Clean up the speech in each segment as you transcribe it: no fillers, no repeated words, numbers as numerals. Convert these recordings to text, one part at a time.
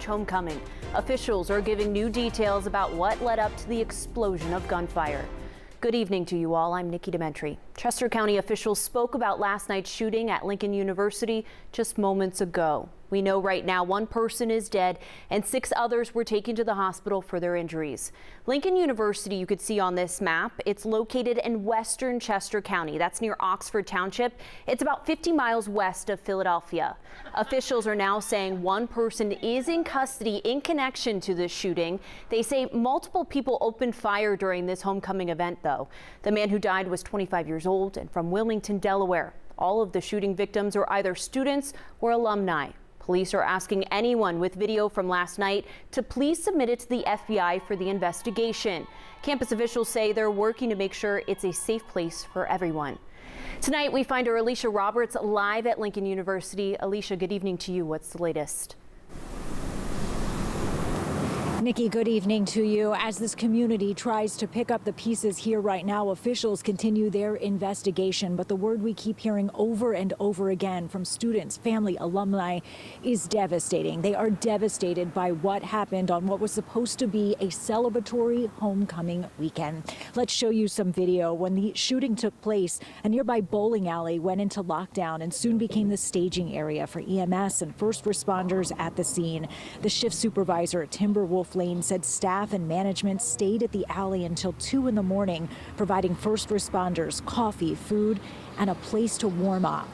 Homecoming. Officials are giving new details about what led up to the explosion of gunfire. Good evening to you all. I'm Nikki Dementri. Chester County officials spoke about last night's shooting at Lincoln University just moments ago. We know right now one person is dead and 6 others were taken to the hospital for their injuries. Lincoln University, you could see on this map, it's located in western Chester County. That's near Oxford Township. It's about 50 miles west of Philadelphia. Officials are now saying one person is in custody in connection to this shooting. They say multiple people opened fire during this homecoming event, though. The man who died was 25 years old and from Wilmington, Delaware. All of the shooting victims are either students or alumni. Police are asking anyone with video from last night to please submit it to the FBI for the investigation. Campus officials say they're working to make sure it's a safe place for everyone. Tonight, we find our Alicia Roberts live at Lincoln University. Alicia, good evening to you. What's the latest? Nikki, good evening to you. As this community tries to pick up the pieces here right now, officials continue their investigation. But the word we keep hearing over and over again from students, family, alumni is devastating. They are devastated by what happened on what was supposed to be a celebratory homecoming weekend. Let's show you some video. When the shooting took place, a nearby bowling alley went into lockdown and soon became the staging area for EMS and first responders at the scene. The shift supervisor at Timberwolf Lane said staff and management stayed at the alley until 2 in the morning, providing first responders coffee, food, and a place to warm up.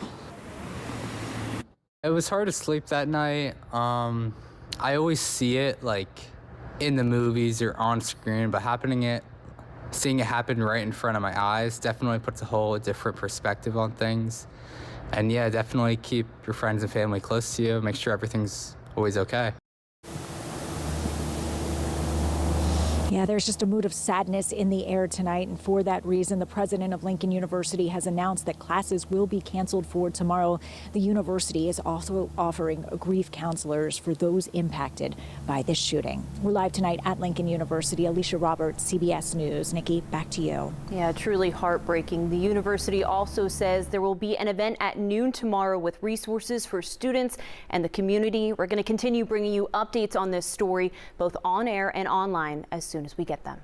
It was hard to sleep that night. I always see it like in the movies or on screen, but seeing it happen right in front of my eyes definitely puts a whole different perspective on things. And yeah, definitely keep your friends and family close to you. Make sure everything's always okay. Yeah, there's just a mood of sadness in the air tonight, and for that reason, the president of Lincoln University has announced that classes will be canceled for tomorrow. The university is also offering grief counselors for those impacted by this shooting. We're live tonight at Lincoln University. Alicia Roberts, CBS News. Nikki, back to you. Yeah, truly heartbreaking. The university also says there will be an event at noon tomorrow with resources for students and the community. We're going to continue bringing you updates on this story, both on air and online, as soon as we get them.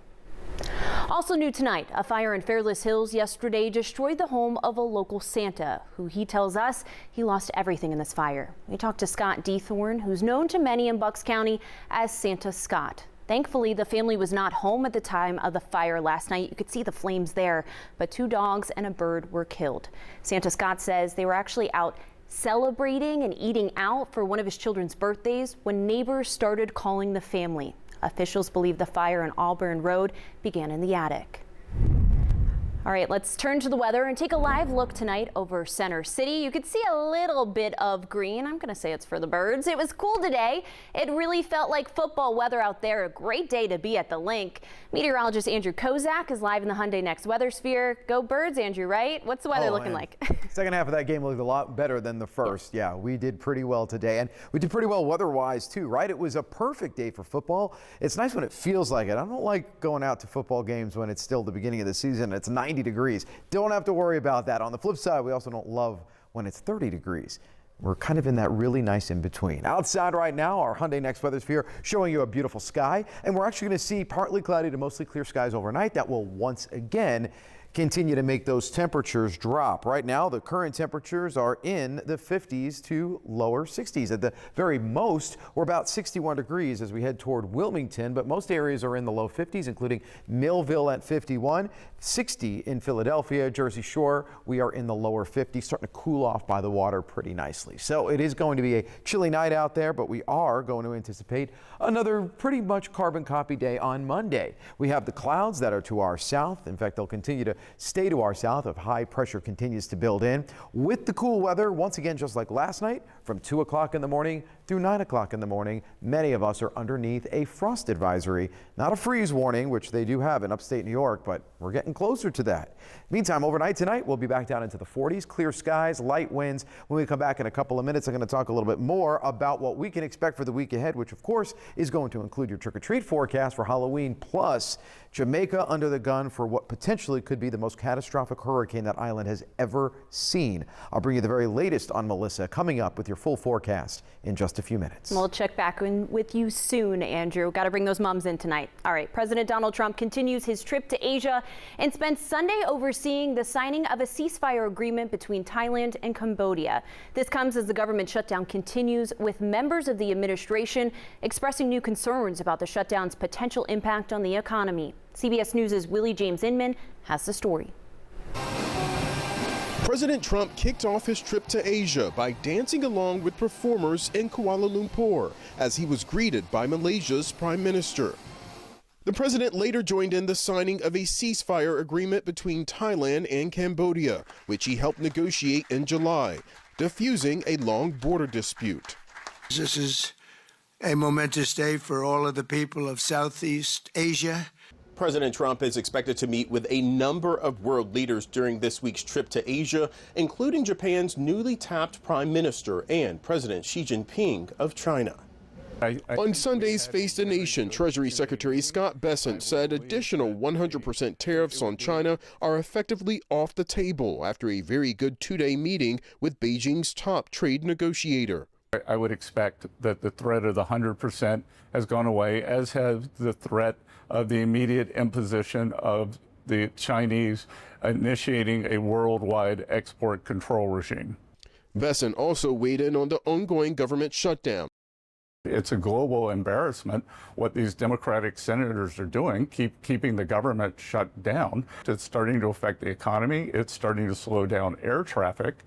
Also new tonight, a fire in Fairless Hills yesterday destroyed the home of a local Santa, who he tells us he lost everything in this fire. We talked to Scott Dethorne, who's known to many in Bucks County as Santa Scott. Thankfully, the family was not home at the time of the fire last night. You could see the flames there, but 2 dogs and a bird were killed. Santa Scott says they were actually out celebrating and eating out for one of his children's birthdays when neighbors started calling the family. Officials believe the fire on Auburn Road began in the attic. All right, let's turn to the weather and take a live look tonight over Center City. You could see a little bit of green. I'm going to say it's for the birds. It was cool today. It really felt like football weather out there. A great day to be at the link. Meteorologist Andrew Kozak is live in the Hyundai Next Weather Sphere. Go Birds, Andrew, right? What's the weather looking like? Second half of that game looked a lot better than the first. Yeah, we did pretty well today, and we did pretty well weather-wise too, right? It was a perfect day for football. It's nice when it feels like it. I don't like going out to football games when it's still the beginning of the season. It's 90 degrees. Don't have to worry about that. On the flip side, we also don't love when it's 30 degrees. We're kind of in that really nice in between. Outside right now, our Hyundai Next Weather Sphere showing you a beautiful sky, and we're actually going to see partly cloudy to mostly clear skies overnight. That will once again continue to make those temperatures drop. Right now, the current temperatures are in the 50s to lower 60s. At the very most, we're about 61 degrees as we head toward Wilmington, but most areas are in the low 50s, including Millville at 51, 60 in Philadelphia, Jersey Shore. We are in the lower 50s, starting to cool off by the water pretty nicely. So it is going to be a chilly night out there, but we are going to anticipate another pretty much carbon copy day on Monday. We have the clouds that are to our south. In fact, they'll continue to stay to our south if high pressure continues to build in. With the cool weather, once again, just like last night, from 2 o'clock in the morning through 9 o'clock in the morning, many of us are underneath a frost advisory. Not a freeze warning, which they do have in upstate New York, but we're getting closer to that. Meantime, overnight tonight, we'll be back down into the 40s, clear skies, light winds. When we come back in a couple of minutes, I'm going to talk a little bit more about what we can expect for the week ahead, which of course is going to include your trick-or-treat forecast for Halloween, plus Jamaica under the gun for what potentially could be the most catastrophic hurricane that island has ever seen. I'll bring you the very latest on Melissa coming up with your full forecast in just just a few minutes. We'll check back in with you soon, Andrew. Got to bring those moms in tonight. All right, President Donald Trump continues his trip to Asia and spent Sunday overseeing the signing of a ceasefire agreement between Thailand and Cambodia. This comes as the government shutdown continues, with members of the administration expressing new concerns about the shutdown's potential impact on the economy. CBS News' Willie James Inman has the story. President Trump kicked off his trip to Asia by dancing along with performers in Kuala Lumpur as he was greeted by Malaysia's Prime Minister. The president later joined in the signing of a ceasefire agreement between Thailand and Cambodia, which he helped negotiate in July, diffusing a long border dispute. This is a momentous day for all of the people of Southeast Asia. President Trump is expected to meet with a number of world leaders during this week's trip to Asia, including Japan's newly tapped Prime Minister and President Xi Jinping of China. On Sunday's Face the Nation, Treasury Secretary Scott Bessent said additional 100% tariffs on China are effectively off the table after a very good two-day meeting with Beijing's top trade negotiator. I would expect that the threat of the 100% has gone away, as has the threat of the immediate imposition of the Chinese initiating a worldwide export control regime. Bessent also weighed in on the ongoing government shutdown. It's a global embarrassment what these Democratic senators are doing, keeping the government shut down. It's starting to affect the economy. It's starting to slow down air traffic.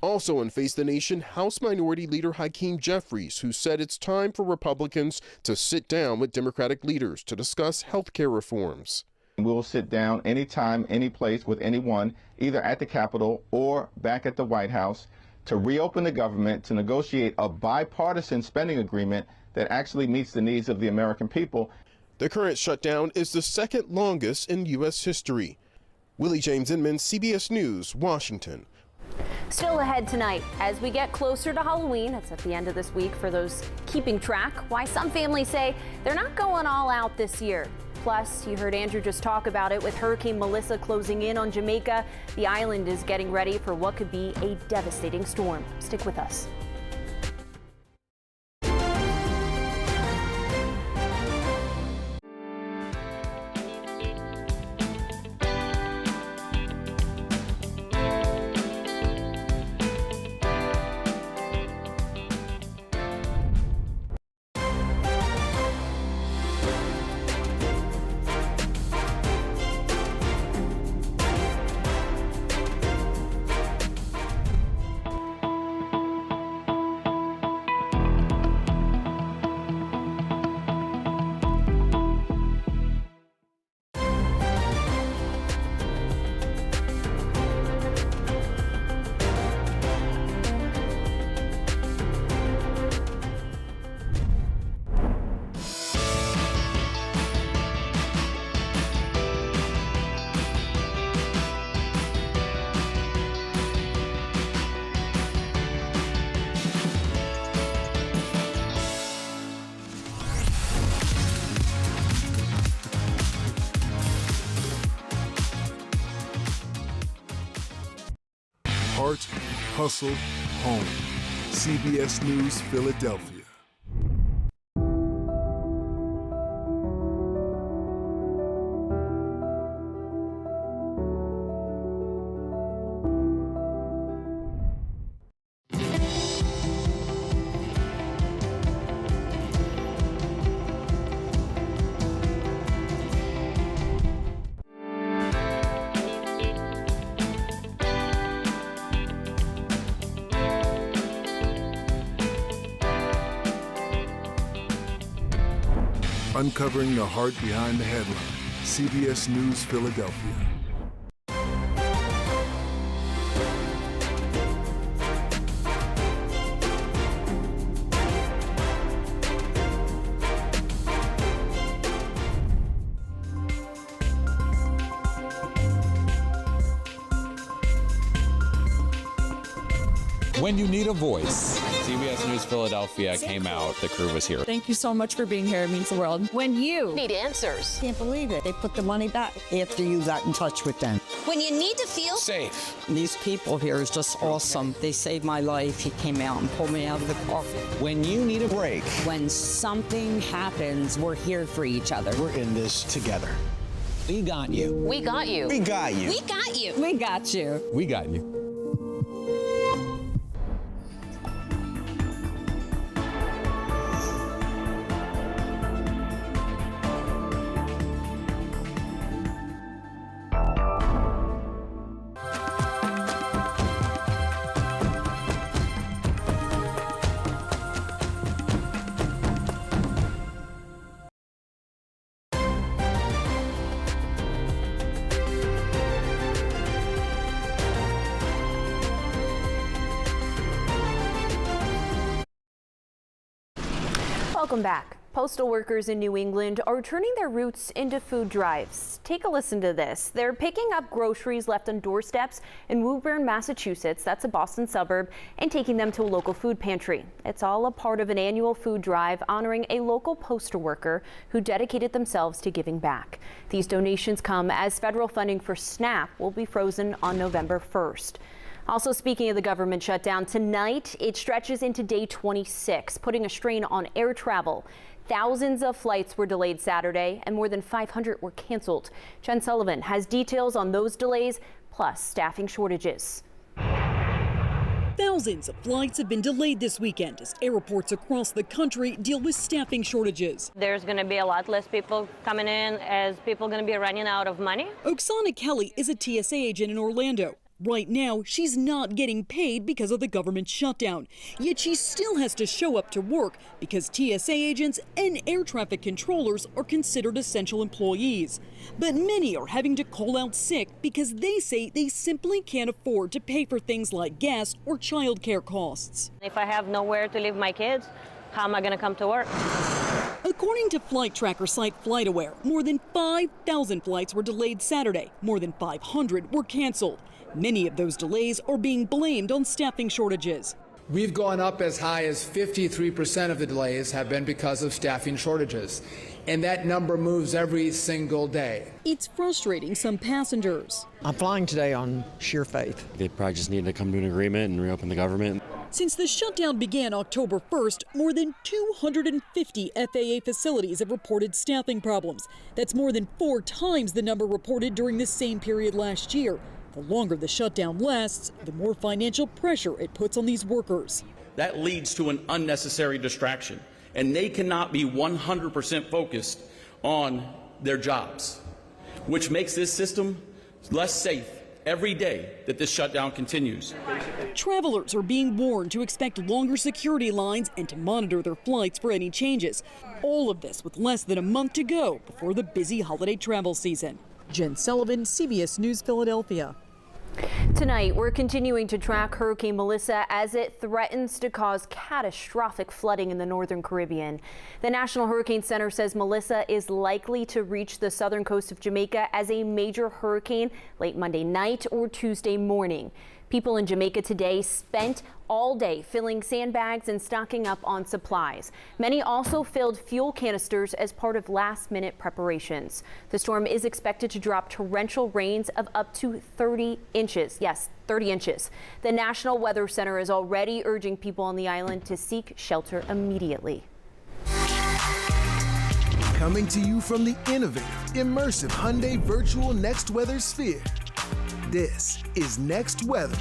Also on Face the Nation, House Minority Leader Hakeem Jeffries, who said it's time for Republicans to sit down with Democratic leaders to discuss health care reforms. We'll sit down anytime, any place with anyone, either at the Capitol or back at the White House, to reopen the government, to negotiate a bipartisan spending agreement that actually meets the needs of the American people. The current shutdown is the second longest in U.S. history. Willie James Inman, CBS News, Washington. Still ahead tonight, as we get closer to Halloween, it's at the end of this week for those keeping track, why some families say they're not going all out this year. Plus, you heard Andrew just talk about it with Hurricane Melissa closing in on Jamaica. The island is getting ready for what could be a devastating storm. Stick with us. Heart, hustle, home. CBS News Philadelphia. Uncovering the heart behind the headline. CBS News Philadelphia. When you need a voice, CBS News Philadelphia came out. The crew was here. Thank you so much for being here. It means the world. When you need answers. Can't believe it. They put the money back after you got in touch with them. when you need to feel safe. These people here is just awesome. They saved my life. He came out and pulled me out of the car. When you need a break, when something happens, we're here for each other. We're in this together. We got you. We got you. We got you. We got you. We got you. We got you. Welcome back. Postal workers in New England are turning their routes into food drives. Take a listen to this. They're picking up groceries left on doorsteps in Woburn, Massachusetts, that's a Boston suburb, and taking them to a local food pantry. It's all a part of an annual food drive honoring a local postal worker who dedicated themselves to giving back. These donations come as federal funding for SNAP will be frozen on November 1st. Also, speaking of the government shutdown, tonight it stretches into day 26, putting a strain on air travel. Thousands of flights were delayed Saturday and more than 500 were canceled. Jen Sullivan has details on those delays, plus staffing shortages. Thousands of flights have been delayed this weekend as airports across the country deal with staffing shortages. There's going to be a lot less people coming in as people are going to be running out of money. Oksana Kelly is a TSA agent in Orlando. Right now, she's not getting paid because of the government shutdown. Yet she still has to show up to work because TSA agents and air traffic controllers are considered essential employees. But many are having to call out sick because they say they simply can't afford to pay for things like gas or childcare costs. If I have nowhere to leave my kids, how am I going to come to work? According to flight tracker site FlightAware, more than 5,000 flights were delayed Saturday. More than 500 were canceled. Many of those delays are being blamed on staffing shortages. We've gone up as high as 53% of the delays have been because of staffing shortages. And that number moves every single day. It's frustrating some passengers. I'm flying today on sheer faith. They probably just need to come to an agreement and reopen the government. Since the shutdown began October 1st, more than 250 FAA facilities have reported staffing problems. That's more than 4 times the number reported during the same period last year. The longer the shutdown lasts, the more financial pressure it puts on these workers. That leads to an unnecessary distraction, and they cannot be 100% focused on their jobs, which makes this system less safe every day that this shutdown continues. Travelers are being warned to expect longer security lines and to monitor their flights for any changes. All of this with less than a month to go before the busy holiday travel season. Jen Sullivan, CBS News Philadelphia. Tonight, we're continuing to track Hurricane Melissa as it threatens to cause catastrophic flooding in the northern Caribbean. The National Hurricane Center says Melissa is likely to reach the southern coast of Jamaica as a major hurricane late Monday night or Tuesday morning. People in Jamaica today spent all day filling sandbags and stocking up on supplies. Many also filled fuel canisters as part of last-minute preparations. The storm is expected to drop torrential rains of up to 30 inches. Yes, 30 inches. The National Weather Center is already urging people on the island to seek shelter immediately. Coming to you from the innovative, immersive Hyundai Virtual Next Weather Sphere. This is Next Weather.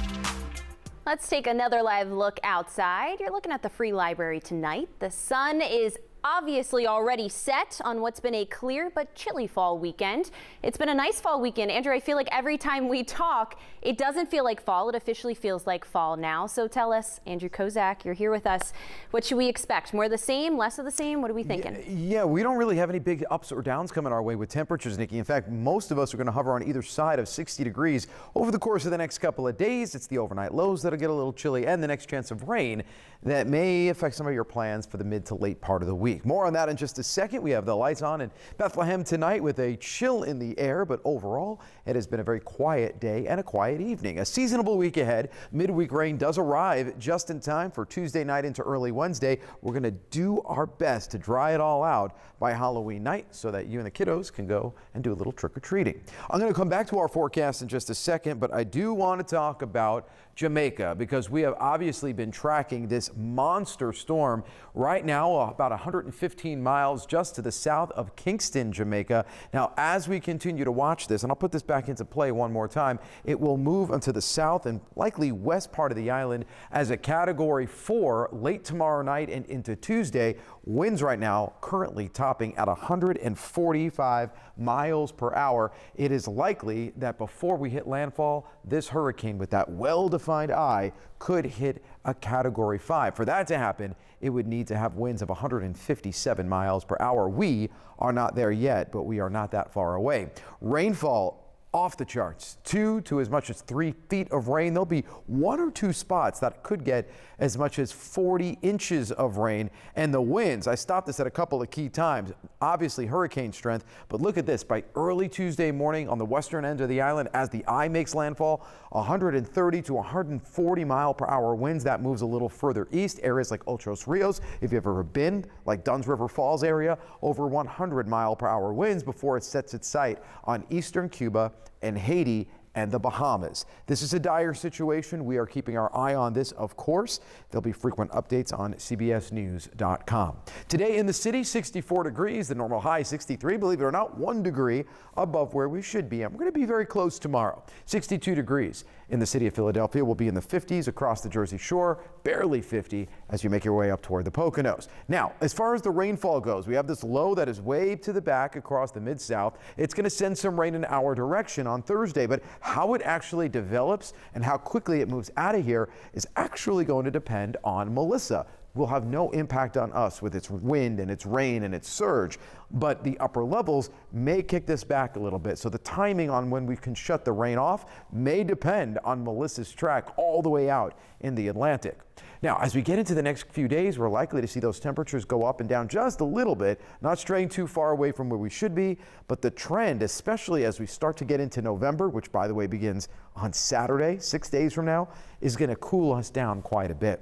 Let's take another live look outside. You're looking at the Free Library tonight. The sun is obviously already set on what's been a clear but chilly fall weekend. It's been a nice fall weekend. Andrew, I feel like every time we talk, it doesn't feel like fall. It officially feels like fall now. So tell us, Andrew Kozak, you're here with us. What should we expect? More of the same, less of the same? What are we thinking? Yeah, we don't really have any big ups or downs coming our way with temperatures, Nikki. In fact, most of us are going to hover on either side of 60 degrees over the course of the next couple of days. It's the overnight lows that'll get a little chilly and the next chance of rain that may affect some of your plans for the mid to late part of the week. week. More on that in just a second. We have the lights on in Bethlehem tonight with a chill in the air, but overall it has been a very quiet day and a quiet evening. A seasonable week ahead. Midweek rain does arrive just in time for Tuesday night into early Wednesday. We're going to do our best to dry it all out by Halloween night so that you and the kiddos can go and do a little trick-or-treating. I'm going to come back to our forecast in just a second, but I do want to talk about Jamaica because we have obviously been tracking this monster storm right now about 115 miles just to the south of Kingston, Jamaica. Now, as we continue to watch this, and I'll put this back into play one more time, it will move into the south and likely west part of the island as a Category 4 late tomorrow night and into Tuesday. Winds right now currently topping at 145 miles per hour. It is likely that before we hit landfall, this hurricane with that well-defined eye could hit a Category 5. For that to happen, it would need to have winds of 157 miles per hour. We are not there yet, but we are not that far away. Rainfall off the charts, 2 to as much as 3 feet of rain. There'll be 1 or 2 spots that could get as much as 40 inches of rain. And the winds, I stopped this at a couple of key times, obviously hurricane strength, but look at this. By early Tuesday morning on the western end of the island, as the eye makes landfall, 130 to 140 mile per hour winds. That moves a little further east. Areas like Ochos Rios, if you've ever been, like Dunn's River Falls area, over 100 mile per hour winds before it sets its sight on eastern Cuba and Haiti and the Bahamas. This is a dire situation. We are keeping our eye on this, of course. There'll be frequent updates on cbsnews.com. Today in the city, 64 degrees, the normal high 63, believe it or not, 1 degree above where we should be. And we're going to be very close tomorrow. 62 degrees in the city of Philadelphia. We'll be in the 50s across the Jersey Shore, barely 50 as you make your way up toward the Poconos. Now, as far as the rainfall goes, we have this low that is way to the back across the Mid-South. It's going to send some rain in our direction on Thursday, but how it actually develops and how quickly it moves out of here is actually going to depend on Melissa. Will have no impact on us with its wind and its rain and its surge, but the upper levels may kick this back a little bit. So the timing on when we can shut the rain off may depend on Melissa's track all the way out in the Atlantic. Now, as we get into the next few days, we're likely to see those temperatures go up and down just a little bit, not straying too far away from where we should be, but the trend, especially as we start to get into November, which by the way begins on Saturday, 6 days from now, is going to cool us down quite a bit.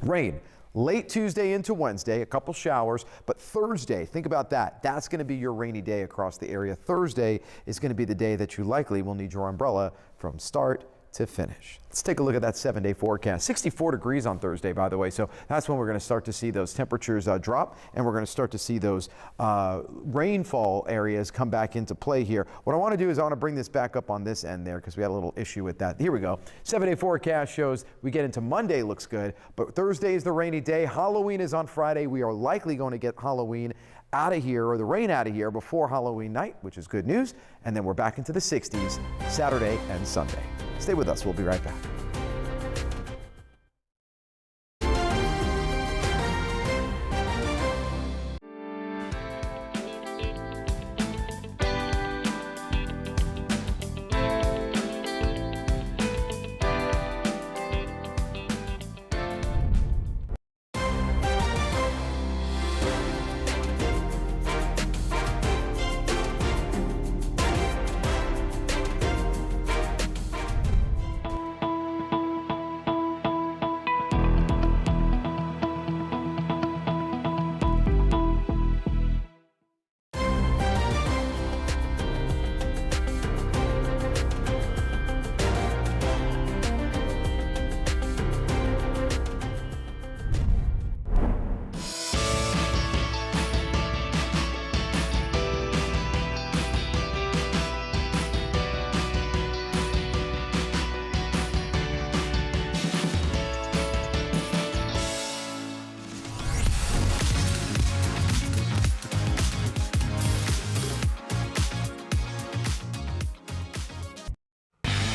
Rain. Late Tuesday into Wednesday, a couple showers, but Thursday, think about that. That's going to be your rainy day across the area. Thursday is going to be the day that you likely will need your umbrella from start to finish. Let's take a look at that 7-day forecast. 64 degrees on Thursday, by the way. So that's when we're going to start to see those temperatures drop, and we're going to start to see those rainfall areas come back into play here. What I want to do is I want to bring this back up on this end there because we had a little issue with that. Here we go. 7-day forecast shows we get into Monday looks good, but Thursday is the rainy day. Halloween is on Friday. We are likely going to get Halloween out of here, or the rain out of here before Halloween night, which is good news. And then we're back into the 60s Saturday and Sunday. Stay with us. We'll be right back.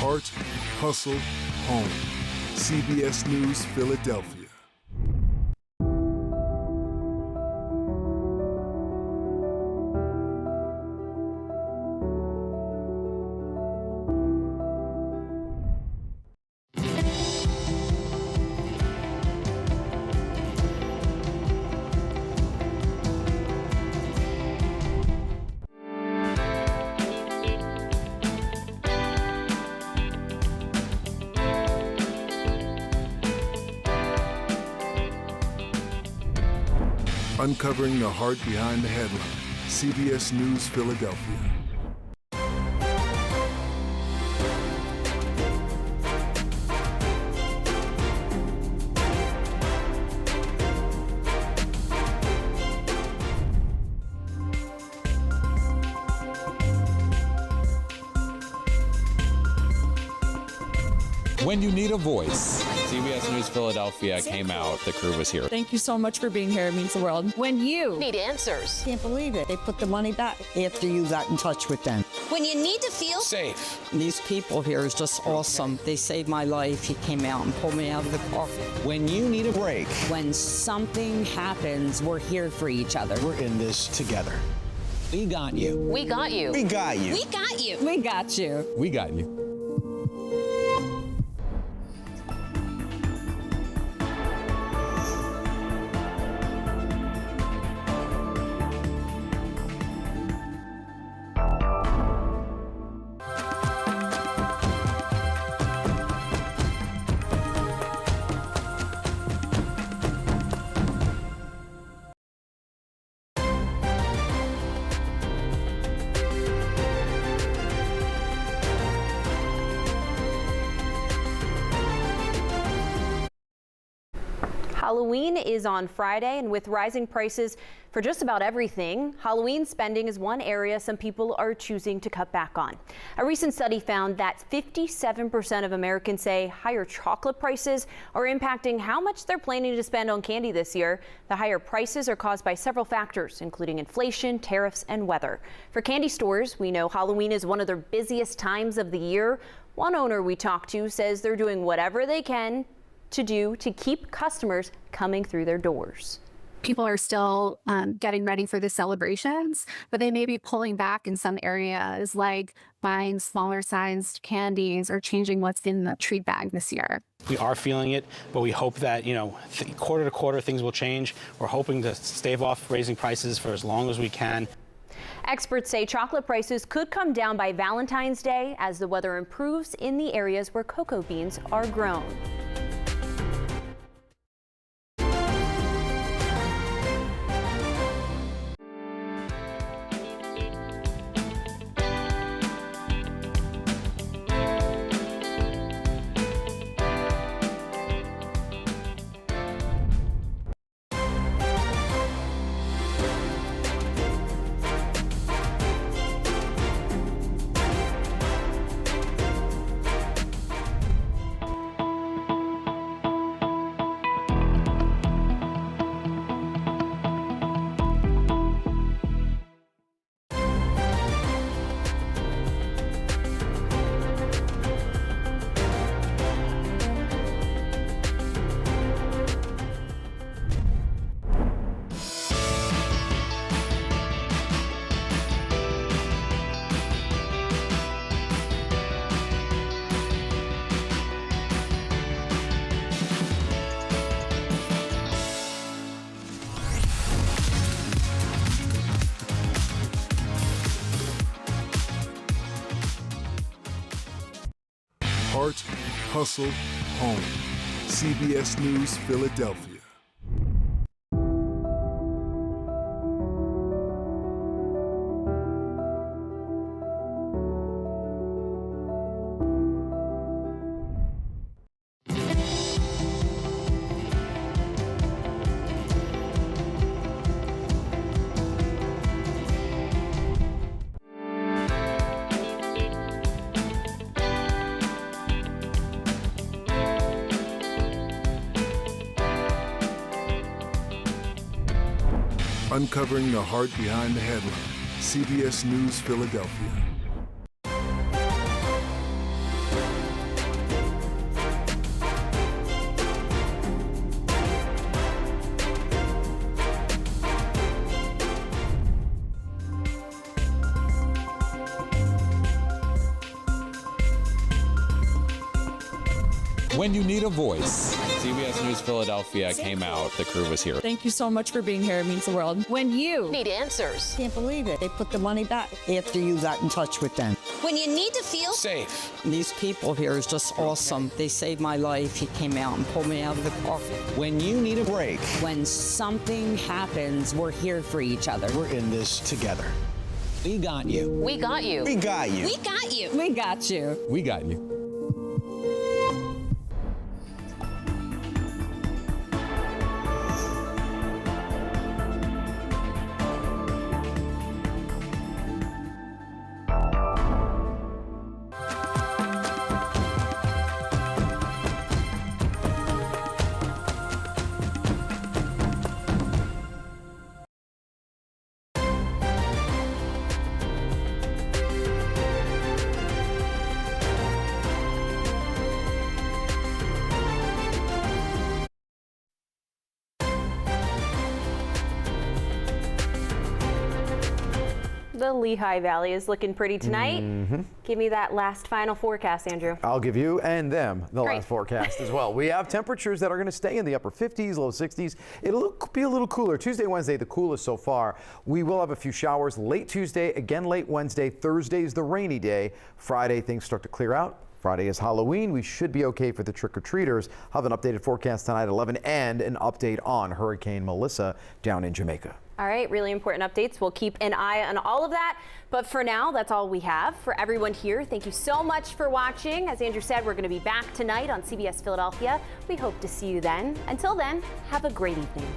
Heart, hustle, home. CBS News Philadelphia. Uncovering the heart behind the headline. CBS News Philadelphia. When you need a voice. CBS News Philadelphia came out. The crew was here. Thank you so much for being here. It means the world. When you need answers. Can't believe it. They put the money back after you got in touch with them. When you need to feel Safe. These people here is just awesome. They saved my life. He came out and pulled me out of the car. When you need a break. When something happens, we're here for each other. We're in this together. We got you. We got you. We got you. We got you. We got you. We got you. Halloween is on Friday, and with rising prices for just about everything, Halloween spending is one area some people are choosing to cut back on. A recent study found that 57% of Americans say higher chocolate prices are impacting how much they're planning to spend on candy this year. The higher prices are caused by several factors, including inflation, tariffs, and weather. For candy stores, we know Halloween is one of their busiest times of the year. One owner we talked to says they're doing whatever they can to keep customers coming through their doors. People are still getting ready for the celebrations, but they may be pulling back in some areas, like buying smaller sized candies or changing what's in the treat bag this year. We are feeling it, but we hope that, quarter to quarter things will change. We're hoping to stave off raising prices for as long as we can. Experts say chocolate prices could come down by Valentine's Day as the weather improves in the areas where cocoa beans are grown. Heart, hustle, home. CBS News Philadelphia. Uncovering the heart behind the headline. CBS News Philadelphia. When you need a voice. CBS News Philadelphia came out. The crew was here. Thank you so much for being here. It means the world. When you need answers. Can't believe it. They put the money back after you got in touch with them. When you need to feel Safe. These people here is just awesome. They saved my life. He came out and pulled me out of the car. When you need a break. When something happens, we're here for each other. We're in this together. We got you. We got you. We got you. We got you. We got you. We got you. The Lehigh Valley is looking pretty tonight. Give me that last final forecast, Andrew. I'll give you and them the Great. last forecast as well. We have temperatures that are going to stay in the upper 50s, low 60s. It'll be a little cooler. Tuesday, Wednesday, the coolest so far. We will have a few showers late Tuesday, again late Wednesday. Thursday's the rainy day. Friday, things start to clear out. Friday is Halloween. We should be okay for the trick-or-treaters. I'll have an updated forecast tonight at 11 and an update on Hurricane Melissa down in Jamaica. All right, really important updates. We'll keep an eye on all of that. But for now, that's all we have. For everyone here, thank you so much for watching. As Andrew said, we're going to be back tonight on CBS Philadelphia. We hope to see you then. Until then, have a great evening.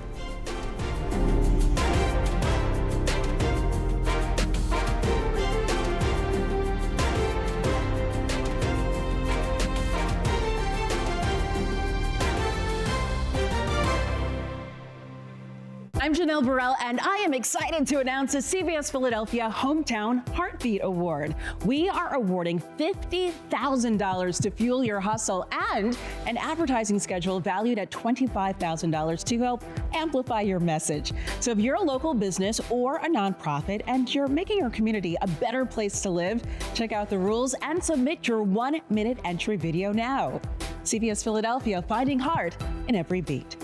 I'm Janelle Burrell, and I am excited to announce the CBS Philadelphia Hometown Heartbeat Award. We are awarding $50,000 to fuel your hustle and an advertising schedule valued at $25,000 to help amplify your message. So if you're a local business or a nonprofit and you're making your community a better place to live, check out the rules and submit your 1-minute entry video now. CBS Philadelphia, finding heart in every beat.